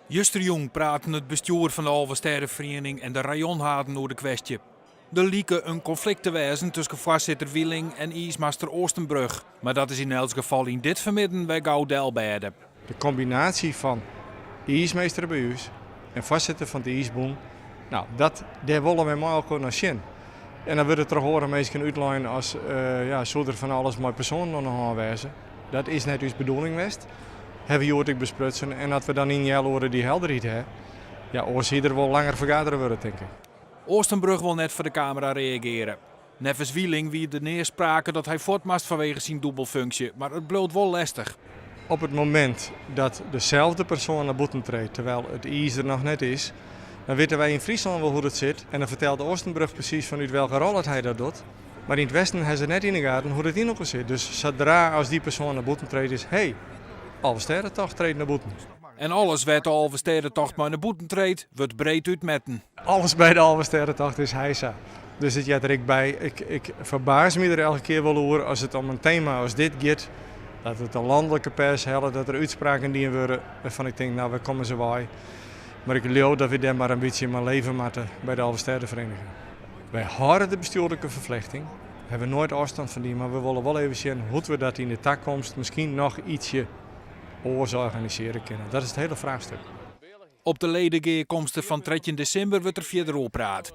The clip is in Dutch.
Juster Jong praten het bestuur van de Alversterrenvereniging en de rajonhaden over de kwestie. Er lieken een conflict te wezen tussen voorzitter Wieling en ijsmaster Oostenbrug. Maar dat is in elk geval in dit vermidden bij gauw delbeide. De combinatie van ijsmeester bij ons en voorzitter van de ijsboom, daar willen we met elkaar naar zien. En dan wordt het toch horen mensen uitlijnen als zodat er van alles maar personen nog aanwijzen. Dat is net ons bedoeling geweest. Hebben we ook besprutsen en dat we dan in jaren die helderheid hebben. Ja, oors hier er wel langer vergaderen worden, denk ik. Oostenbrug wil net voor de camera reageren. Nevens Wieling wie de neerspraken dat hij voortmast vanwege zijn dubbelfunctie, maar het bloot wel lastig. Op het moment dat dezelfde persoon naar buiten treedt, terwijl het ijs er nog net is, dan weten wij in Friesland wel hoe het zit. En dan vertelt Oostenbrug precies vanuit welke rol hij dat doet. Maar in het Westen hebben ze net in de gaten hoe het in elkaar zit. Dus zodra als die persoon naar buiten treedt is, hey, Alversterrentocht treedt naar buiten. En alles wat de Alversterrentocht maar naar buiten treedt, wordt breed uitmetten. Alles bij de Alversterrentocht is heisa. Dus het jat er ik bij. Ik verbaas me er elke keer wel over als het om een thema als dit gaat. Dat het een landelijke pers helpt, dat er uitspraken die worden waarvan ik denk, nou we komen ze bij. Maar ik geloof dat we daar maar een beetje maar leven moeten bij de Alversterrenvereniging. Wij houden de bestuurlijke verplichting. We hebben nooit afstand van die, maar we willen wel even zien hoe we dat in de toekomst misschien nog ietsje organiseren kunnen. Dat is het hele vraagstuk. Op de ledengeerkomsten van 13 december wordt er verder over praat.